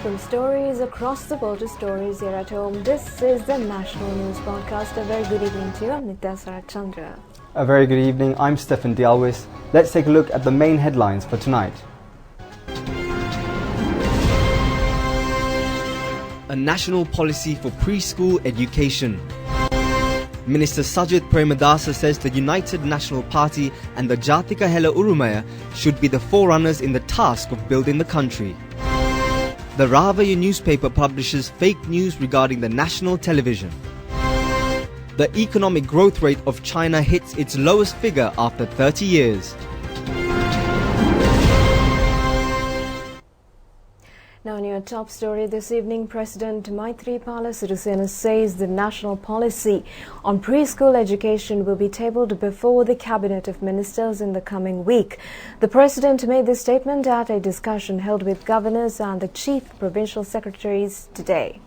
from stories across the world to stories here at home. This is the National News Podcast. A very good evening to you. I'm Nitya Sarachandra. A very good evening. I'm Stefan Dialwis. Let's take a look at the main headlines for tonight. A national policy for preschool education. Minister Sajid Premadasa says the United National Party and the Jatika Hela Urumaya should be the forerunners in the task of building the country. The Rupavahini newspaper publishes fake news regarding the national television. The economic growth rate of China hits its lowest figure after 30 years. Now, in your top story this evening, President Maithripala Sirisena says the national policy on preschool education will be tabled before the Cabinet of Ministers in the coming week. The President made this statement at a discussion held with governors and the chief provincial secretaries today.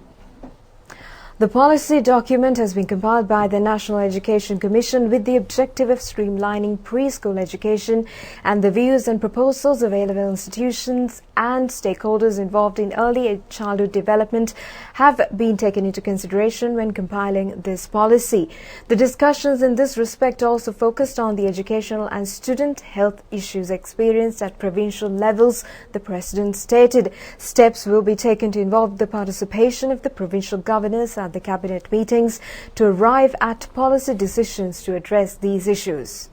The policy document has been compiled by the National Education Commission with the objective of streamlining preschool education, and the views and proposals of A-level institutions and stakeholders involved in early childhood development have been taken into consideration when compiling this policy. The discussions in this respect also focused on the educational and student health issues experienced at provincial levels, the President stated. Steps will be taken to involve the participation of the provincial governors at the cabinet meetings to arrive at policy decisions to address these issues.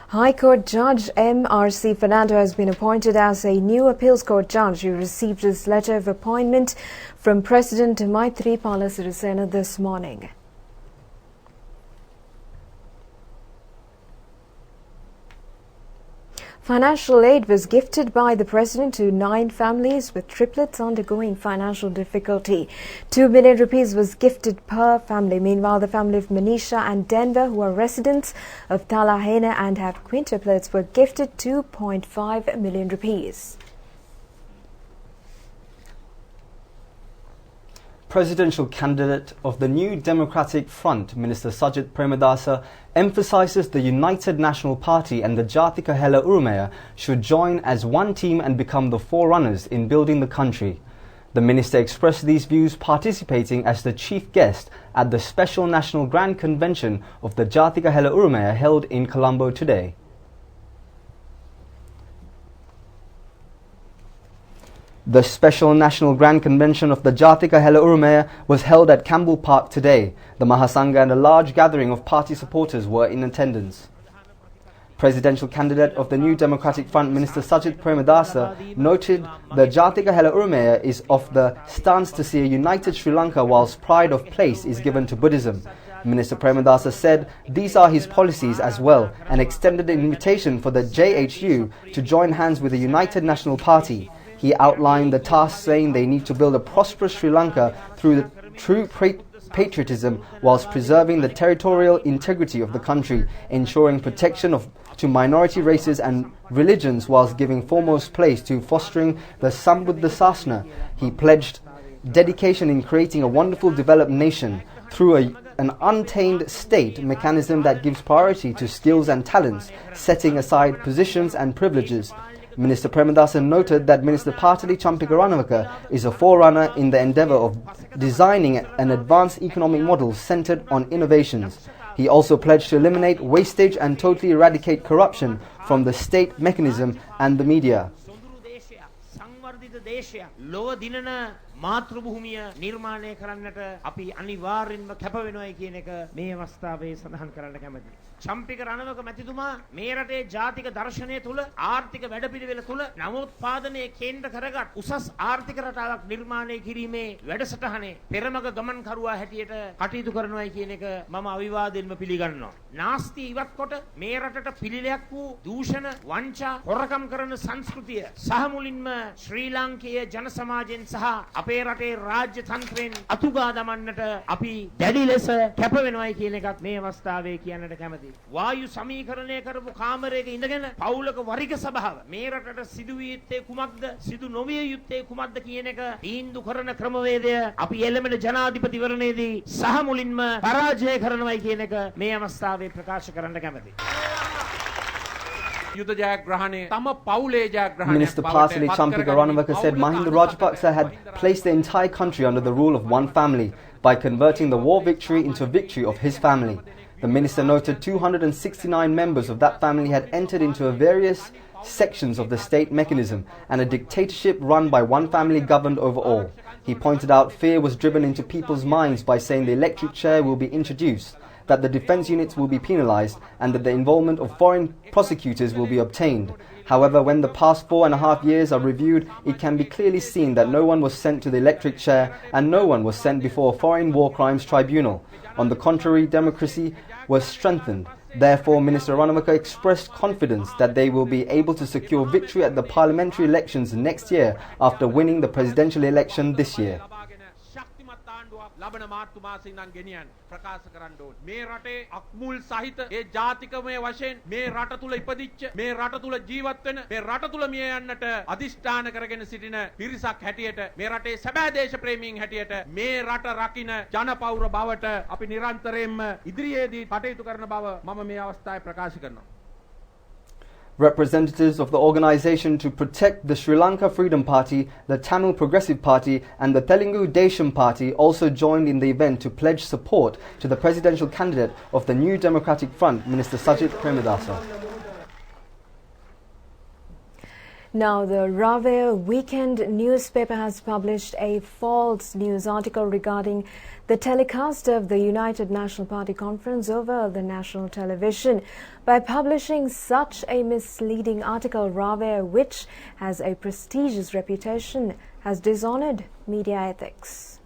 High Court Judge M.R.C. Fernando has been appointed as a new appeals court judge. He received his letter of appointment from President Maithripala Sirisena this morning. Financial aid was gifted by the President to 9 families with triplets undergoing financial difficulty. 2 million rupees was gifted per family. Meanwhile, the family of Manisha and Denver, who are residents of Talahena and have quintuplets, were gifted 2.5 million rupees. Presidential candidate of the New Democratic Front, Minister Sajid Premadasa, emphasises the United National Party and the Jatika Hela Urumaya should join as one team and become the forerunners in building the country. The minister expressed these views participating as the chief guest at the Special National Grand Convention of the Jatika Hela Urumaya held in Colombo today. The Special National Grand Convention of the Jatika Hela Urumaya was held at Campbell Park today. The Mahasangha and a large gathering of party supporters were in attendance. Presidential candidate of the New Democratic Front, Minister Sajid Premadasa, noted the Jatika Hela Urumaya is of the stance to see a united Sri Lanka whilst pride of place is given to Buddhism. Minister Premadasa said these are his policies as well and extended an invitation for the JHU to join hands with the United National Party. He outlined the task, saying they need to build a prosperous Sri Lanka through the true patriotism whilst preserving the territorial integrity of the country, ensuring protection to minority races and religions whilst giving foremost place to fostering the Sambuddha Sasana. He pledged dedication in creating a wonderful developed nation through an untamed state mechanism that gives priority to skills and talents, setting aside positions and privileges. Minister Premadasa noted that Minister Patali Champikaranavaka is a forerunner in the endeavour of designing an advanced economic model centred on innovations. He also pledged to eliminate wastage and totally eradicate corruption from the state mechanism and the media. මාතෘභූමිය නිර්මාණය කරන්නට අපි අනිවාර්යෙන්ම කැප වෙනවායි කියන එක මේ අවස්ථාවේ සඳහන් කරන්න කැමතියි. චම්පික රණවක මැතිතුමා මේ රටේ ජාතික දර්ශනය තුල ආර්ථික වැඩපිළිවෙල තුල නවෝත්පාදනයේ කේන්ද්‍ර කරගත් උසස් ආර්ථික රටාවක් නිර්මාණය කිරීමේ වැඩසටහනේ පෙරමග ගමන් කරුවා හැටියට කටයුතු කරනවායි කියන එක මම අවිවාදයෙන්ම පිළිගන්නවා. නාස්ති ඉවත් කොට මේ රටට පිළිලයක් වූ දූෂණ, වංචා, හොරකම් කරන සංස්කෘතිය සහ මුලින්ම ශ්‍රී ලාංකේය ජන සමාජයෙන් සහ අපේ රටේ රාජ්‍ය තන්ත්‍රයෙන් අතුගා දමන්නට අපි දැඩි ලෙස කැප වෙනවායි කියන එකත් මේ අවස්ථාවේ කියන්නට කැමතියි. වායු සමීකරණය කරපු කාමරයක ඉඳගෙන පවුලක වරික සභාව මේ රටට සිදු වී යුත්තේ කුමක්ද සිදු නොවිය යුත්තේ කුමක්ද කියන එක තීන්දුව කරන ක්‍රමවේදය අපි එළමෙන ජනාධිපතිවරණයේදී සහ මුලින්ම පරාජය කරනවායි කියන එක මේ අවස්ථාවේ ප්‍රකාශ කරන්න කැමතියි. Minister Pasili Champika Ranawaka said Mahinda Rajapaksa had placed the entire country under the rule of one family by converting the war victory into a victory of his family. The minister noted 269 members of that family had entered into various sections of the state mechanism and a dictatorship run by one family governed over all. He pointed out fear was driven into people's minds by saying the electric chair will be introduced, that the defence units will be penalised and that the involvement of foreign prosecutors will be obtained. However, when the past 4.5 years are reviewed, it can be clearly seen that no one was sent to the electric chair and no one was sent before a foreign war crimes tribunal. On the contrary, democracy was strengthened. Therefore, Minister Ranawaka expressed confidence that they will be able to secure victory at the parliamentary elections next year after winning the presidential election this year. ලබන මාර්තු මාසෙ ඉඳන් ගෙනියන්න ප්‍රකාශ කරන්න ඕනේ. මේ රටේ අක්මුල් සහිත ඒ ජාතිකමය වශයෙන් මේ රට තුල ඉපදිච්ච මේ රට තුල ජීවත් වෙන මේ රට තුල මිය යන්නට අදිෂ්ඨාන කරගෙන සිටින පිරිසක් හැටියට මේ රටේ සැබෑ දේශ ප්‍රේමීන් හැටියට මේ රට රකින්න ජනපෞර බවට අපි නිරන්තරයෙන්ම ඉදිරියේදී කටයුතු කරන බව මම මේ අවස්ථාවේ ප්‍රකාශ කරනවා. Representatives of the organisation to protect the Sri Lanka Freedom Party, the Tamil Progressive Party and the Telugu Desam Party also joined in the event to pledge support to the presidential candidate of the New Democratic Front, Minister Sajid Premadasa. Now, the Rave Weekend newspaper has published a false news article regarding the telecast of the United National Party conference over the national television. By publishing such a misleading article, Rave, which has a prestigious reputation, has dishonoured media ethics.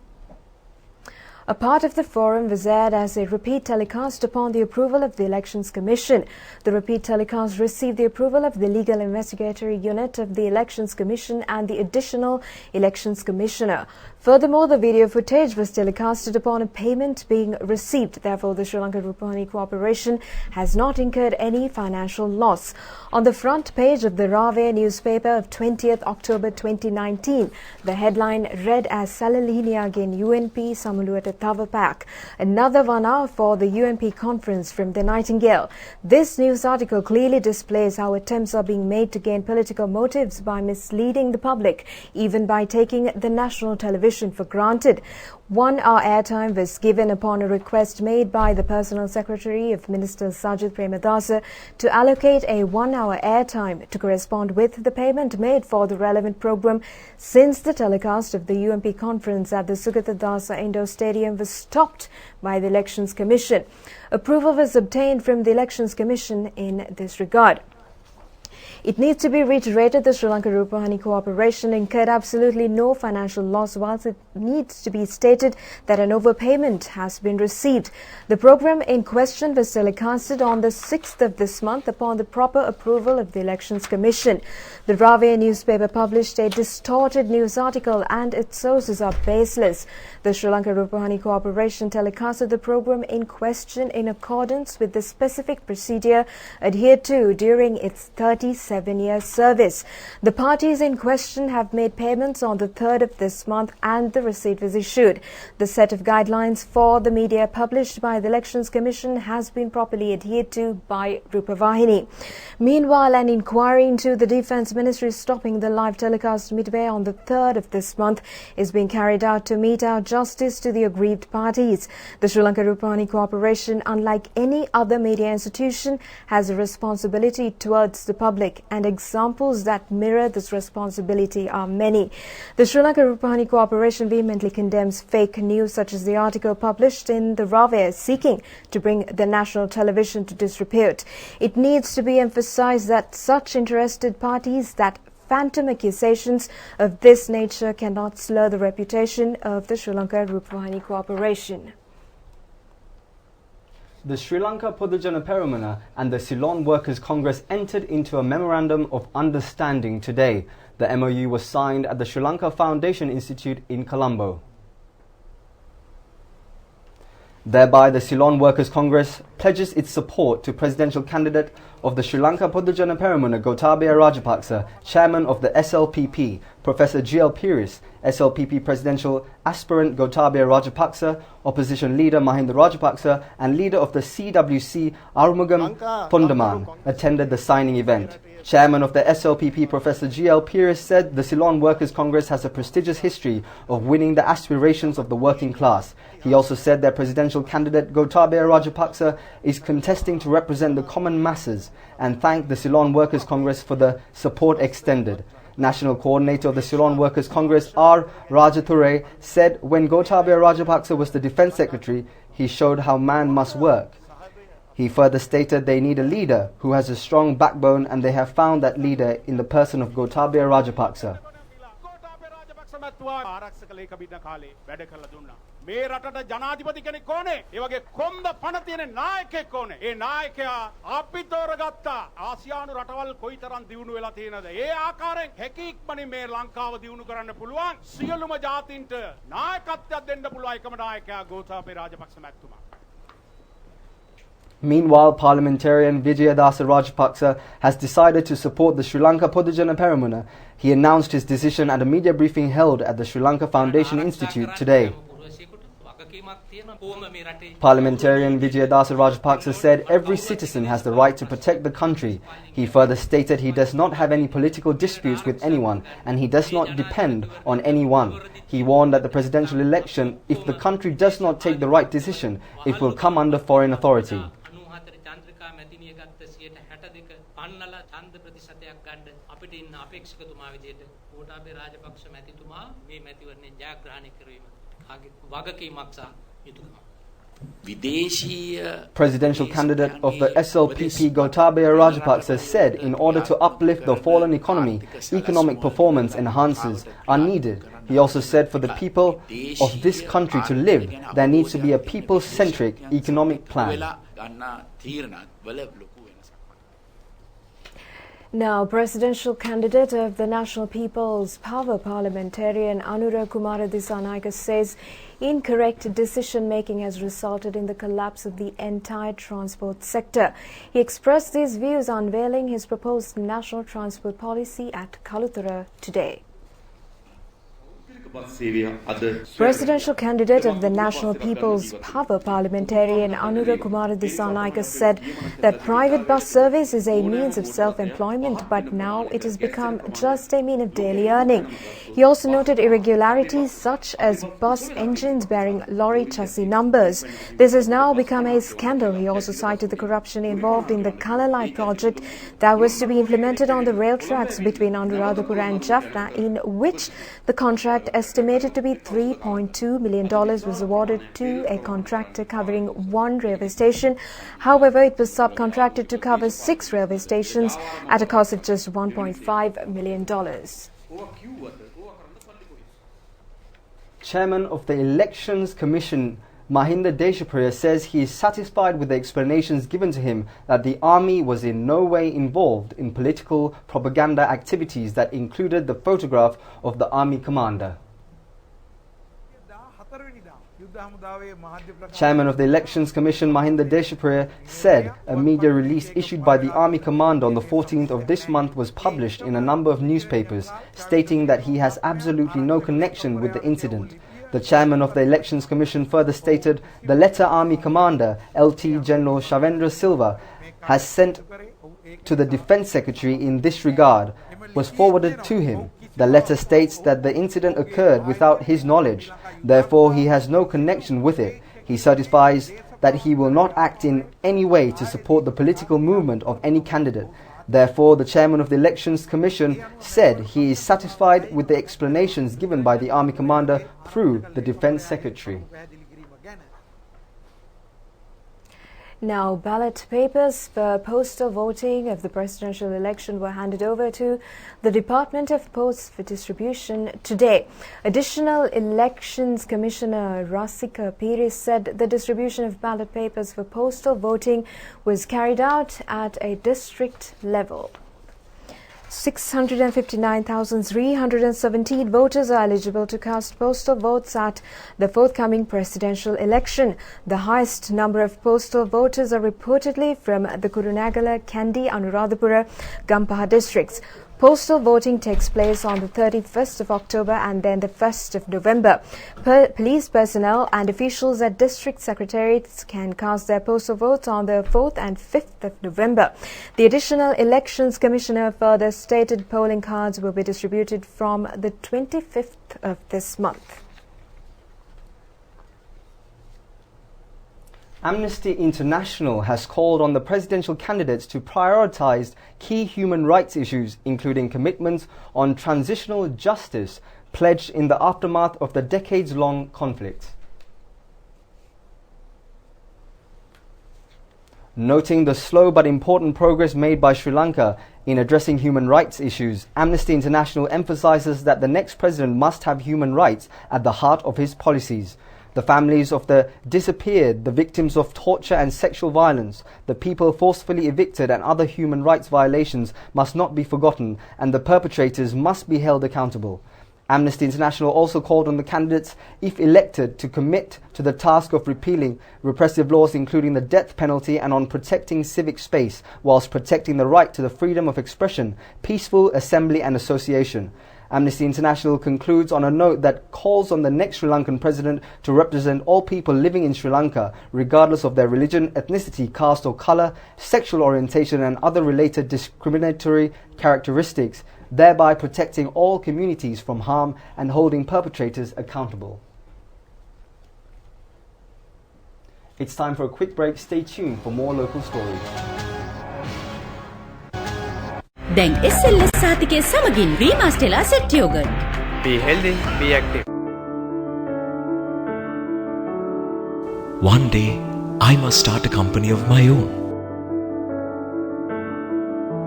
A part of the forum was aired as a repeat telecast upon the approval of the Elections Commission. The repeat telecast received the approval of the Legal Investigatory Unit of the Elections Commission and the Additional Elections Commissioner. Furthermore, the video footage was telecasted upon a payment being received. Therefore, the Sri Lanka Rupavahini Corporation has not incurred any financial loss. On the front page of the Rave newspaper of 20th October 2019, the headline read as Salalinia again UNP Samuluata Tavapak, another 1 hour for the UNP conference from the Nightingale. This news article clearly displays how attempts are being made to gain political motives by misleading the public, even by taking the national television for granted. 1 hour airtime was given upon a request made by the Personal Secretary of Minister Sajid Premadasa to allocate a 1 hour airtime to correspond with the payment made for the relevant program since the telecast of the UMP conference at the Sugata Dasa Indoor Stadium was stopped by the Elections Commission. Approval was obtained from the Elections Commission in this regard. It needs to be reiterated the Sri Lanka Rupavahini Corporation incurred absolutely no financial loss, whilst it needs to be stated that an overpayment has been received. The program in question was telecasted on the 6th of this month upon the proper approval of the Elections Commission. The Rave newspaper published a distorted news article and its sources are baseless. The Sri Lanka Rupavahini Corporation telecasted the program in question in accordance with the specific procedure adhered to during its 37-year service. The parties in question have made payments on the 3rd of this month and the receipt was issued. The set of guidelines for the media published by the Elections Commission has been properly adhered to by Rupavahini. Meanwhile, an inquiry into the Defence Ministry stopping the live telecast midway on the 3rd of this month is being carried out to mete out justice to the aggrieved parties. The Sri Lanka Rupavahini Corporation, unlike any other media institution, has a responsibility towards the public, and examples that mirror this responsibility are many. The Sri Lanka Rupavahini Corporation vehemently condemns fake news such as the article published in the Rave seeking to bring the national television to disrepute. It needs to be emphasized that such interested parties that phantom accusations of this nature cannot slur the reputation of the Sri Lanka Rupavahini Corporation. The Sri Lanka Podujana Peramana and the Ceylon Workers' Congress entered into a memorandum of understanding today. The MOU was signed at the Sri Lanka Foundation Institute in Colombo. Thereby, the Ceylon Workers' Congress pledges its support to presidential candidate of the Sri Lanka Podujana Peramuna Gotabaya Rajapaksa, chairman of the SLPP, Professor G.L. Piris, SLPP presidential aspirant Gotabaya Rajapaksa, opposition leader Mahinda Rajapaksa, and leader of the CWC Arumugam Pondaman attended the signing event. Chairman of the SLPP, Professor G.L. Piris, said the Ceylon Workers' Congress has a prestigious history of winning the aspirations of the working class. He also said their presidential candidate Gotabaya Rajapaksa is contesting to represent the common masses and thanked the Ceylon Workers' Congress for the support extended. National coordinator of the Ceylon Workers' Congress, R. Rajature, said when Gotabaya Rajapaksa was the defense secretary, he showed how man must work. He further stated they need a leader who has a strong backbone, and they have found that leader in the person of Gotabaya Rajapaksa. මේ රටට ජනාධිපති කෙනෙක් ඕනේ. ඒ වගේ කොම්බ පණ තියෙන නායකයෙක් ඕනේ. ඒ නායකයා අපි තෝරගත්තා. ආසියානු රටවල් කොයිතරම් දියුණු වෙලා තියෙනද? ඒ ආකාරයෙන් හැකියක්මනේ මේ ලංකාව දියුණු කරන්න පුළුවන්. සියලුම ජාතීන්ට නායකත්වයක් දෙන්න පුළුවන් එකම නායකයා ගෝඨාභය රාජපක්ෂ මැතිතුමා. Meanwhile, parliamentarian Vijayadasa Rajapaksa has decided to support the Sri Lanka Podujana Peramuna. He announced his decision at a media briefing held at the Sri Lanka Foundation Institute today. Parliamentarian Vijayadasa Rajapaksa said every citizen has the right to protect the country. He further stated he does not have any political disputes with anyone and he does not depend on anyone. He warned that the presidential election, if the country does not take the right decision, it will come under foreign authority. Presidential candidate of the SLPP Gotabaya Rajapaksa said in order to uplift the fallen economy, economic performance enhancers are needed. He also said for the people of this country to live, there needs to be a people-centric economic plan. Now, presidential candidate of the National People's Power parliamentarian Anura Kumara Dissanayake says incorrect decision-making has resulted in the collapse of the entire transport sector. He expressed these views unveiling his proposed national transport policy at Kalutara today. Presidential candidate of the National People's Power parliamentarian Anura Kumara Dissanayake said that private bus service is a means of self-employment, but now it has become just a means of daily earning. He also noted irregularities such as bus engines bearing lorry chassis numbers. This has now become a scandal. He also cited the corruption involved in the Kalalai project that was to be implemented on the rail tracks between Anuradhapura and Jaffna, in which the contract estimated to be $3.2 million was awarded to a contractor covering one railway station. However, it was subcontracted to cover 6 railway stations at a cost of just $1.5 million. Chairman of the Elections Commission, Mahinda Deshapriya, says he is satisfied with the explanations given to him that the army was in no way involved in political propaganda activities that included the photograph of the army commander. Chairman of the Elections Commission Mahinda Deshapriya said a media release issued by the Army Commander on the 14th of this month was published in a number of newspapers, stating that he has absolutely no connection with the incident. The chairman of the Elections Commission further stated the letter Army Commander LT General Shavendra Silva has sent to the Defence Secretary in this regard was forwarded to him. The letter states that the incident occurred without his knowledge, therefore he has no connection with it. He certifies that he will not act in any way to support the political movement of any candidate. Therefore, the chairman of the Elections Commission said he is satisfied with the explanations given by the Army Commander through the Defence Secretary. Now, ballot papers for postal voting of the presidential election were handed over to the Department of Posts for distribution today. Additional Elections Commissioner Rasika Piris said the distribution of ballot papers for postal voting was carried out at a district level. 659,317 voters are eligible to cast postal votes at the forthcoming presidential election. The highest number of postal voters are reportedly from the Kurunegala, Kandy, Anuradhapura, Gampaha districts. Postal voting takes place on the 31st of October and then the 1st of November. Police personnel and officials at district secretariats can cast their postal votes on the 4th and 5th of November. The additional elections commissioner further stated polling cards will be distributed from the 25th of this month. Amnesty International has called on the presidential candidates to prioritize key human rights issues, including commitments on transitional justice pledged in the aftermath of the decades-long conflict. Noting the slow but important progress made by Sri Lanka in addressing human rights issues, Amnesty International emphasizes that the next president must have human rights at the heart of his policies. The families of the disappeared, the victims of torture and sexual violence, the people forcefully evicted and other human rights violations must not be forgotten, and the perpetrators must be held accountable. Amnesty International also called on the candidates, if elected, to commit to the task of repealing repressive laws including the death penalty and on protecting civic space whilst protecting the right to the freedom of expression, peaceful assembly and association. Amnesty International concludes on a note that calls on the next Sri Lankan president to represent all people living in Sri Lanka, regardless of their religion, ethnicity, caste or colour, sexual orientation and other related discriminatory characteristics, thereby protecting all communities from harm and holding perpetrators accountable. It's time for a quick break. Stay tuned for more local stories. දැන් SLS සාතිකයේ සමගින් රීමාස්ටර්ලා set yoghurt. Be healthy, be active. One day, I must start a company of my own.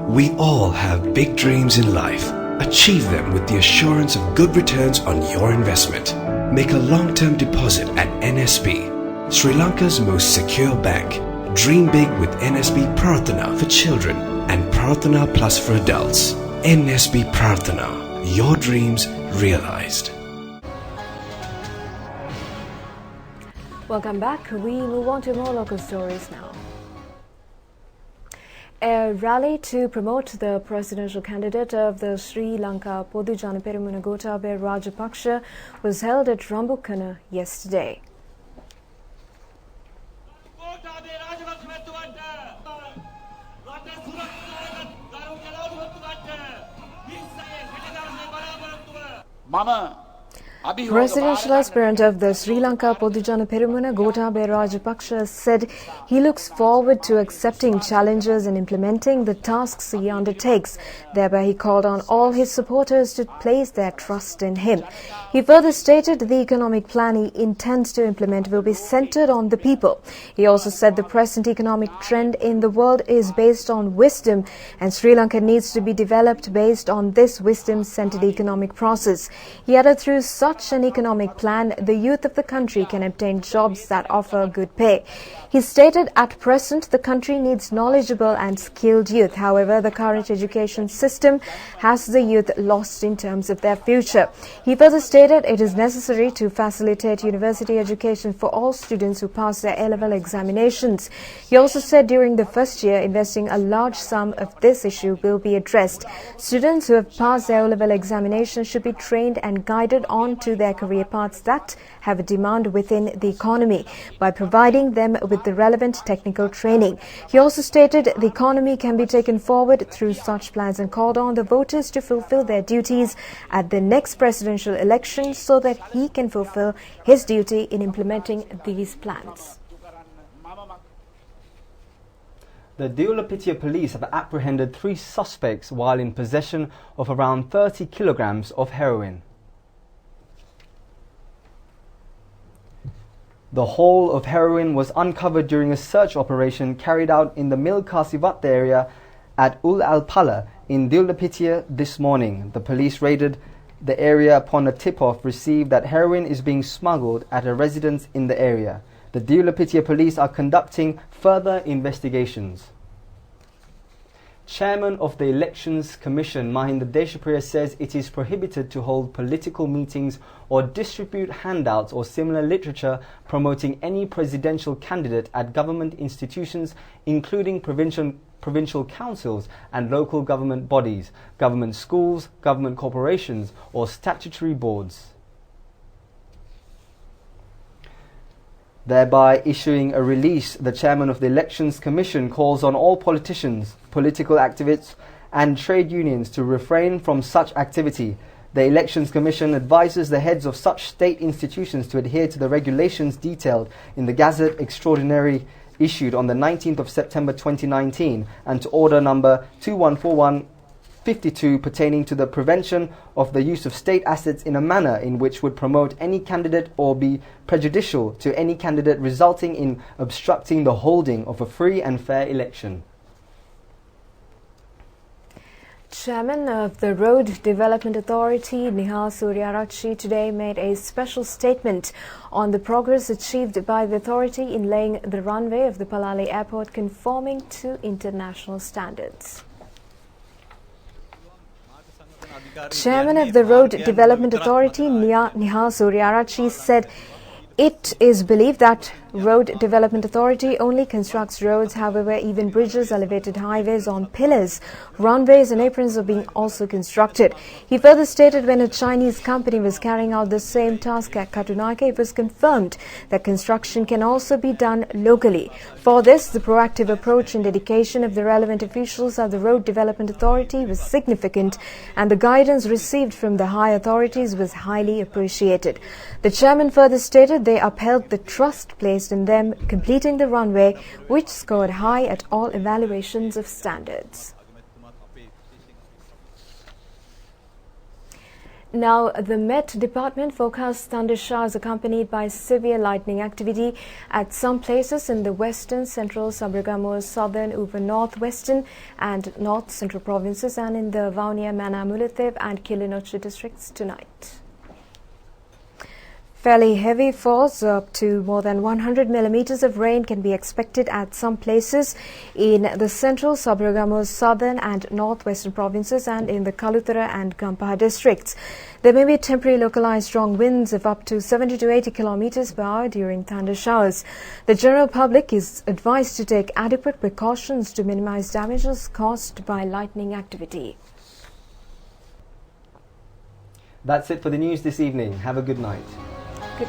We all have big dreams in life. Achieve them with the assurance of good returns on your investment. Make a long-term deposit at NSB, Sri Lanka's most secure bank. Dream big with NSB Prarthana for children and Prarthana Plus for adults. NSB Prarthana, your dreams realized. Welcome back. We move on to more local stories now. A rally to promote the presidential candidate of the Sri Lanka Podu Jana Peramuna Gotabaya Rajapaksa was held at Rambukkana yesterday. Presidential aspirant of the Sri Lanka Podu Jana Peramuna Gotabaya Rajapaksa said he looks forward to accepting challenges and implementing the tasks he undertakes. Thereby he called on all his supporters to place their trust in him. He further stated the economic plan he intends to implement will be centered on the people. He also said the present economic trend in the world is based on wisdom and Sri Lanka needs to be developed based on this wisdom-centered economic process. He added through such an economic plan, the youth of the country can obtain jobs that offer good pay. He stated at present the country needs knowledgeable and skilled youth. However, the current education system has the youth lost in terms of their future. He further stated it is necessary to facilitate university education for all students who pass their A-level examinations. He also said during the first year, investing a large sum of this issue will be addressed. Students who have passed their O-level examination should be trained and guided on to their career paths that have a demand within the economy by providing them with the relevant technical training. He also stated the economy can be taken forward through such plans and called on the voters to fulfill their duties at the next presidential election so that he can fulfill his duty in implementing these plans. The Diulapitia police have apprehended 3 suspects while in possession of around 30 kilograms of heroin. The haul of heroin was uncovered during a search operation carried out in the Milkasivat area at Ul Alpala in Diulapitia this morning. The police raided the area upon a tip-off received that heroin is being smuggled at a residence in the area. The Diulapitia police are conducting further investigations. Chairman of the Elections Commission, Mahinda Deshapriya, says it is prohibited to hold political meetings or distribute handouts or similar literature promoting any presidential candidate at government institutions, including provincial councils and local government bodies, government schools, government corporations or statutory boards. Thereby issuing a release, the chairman of the Elections Commission calls on all politicians, political activists and trade unions to refrain from such activity. The Elections Commission advises the heads of such state institutions to adhere to the regulations detailed in the Gazette Extraordinary issued on the 19th of September 2019 and to Order number 2141/52 pertaining to the prevention of the use of state assets in a manner in which would promote any candidate or be prejudicial to any candidate, resulting in obstructing the holding of a free and fair election. Chairman of the Road Development Authority, Nihal Suryarachi, today made a special statement on the progress achieved by the authority in laying the runway of the Palale Airport conforming to international standards. Chairman of the Road Development Authority, Nihal Suryarachi, said it is believed that Road Development Authority only constructs roads. However, even bridges, elevated highways on pillars, runways and aprons are being also constructed. He further stated when a Chinese company was carrying out the same task at Katunayake, it was confirmed that construction can also be done locally. For this, the proactive approach and dedication of the relevant officials at the Road Development Authority was significant, and the guidance received from the high authorities was highly appreciated. The chairman further stated they upheld the trust placed in them completing the runway, which scored high at all evaluations of standards. Now, the Met Department forecasts thunder showers accompanied by severe lightning activity at some places in the western, central, Sabaragamu's southern, over northwestern and north central provinces and in the Vaunia, Mana, Mullaitivu and Kilinochchi districts tonight. Fairly heavy falls up to more than 100 millimeters of rain can be expected at some places in the central, Sabaragamu's southern and northwestern provinces and in the Kalutara and Gampaha districts. There may be temporary localized strong winds of up to 70 to 80 kilometers per hour during thunder showers. The general public is advised to take adequate precautions to minimize damages caused by lightning activity. That's it for the news this evening. Have a good night. Good.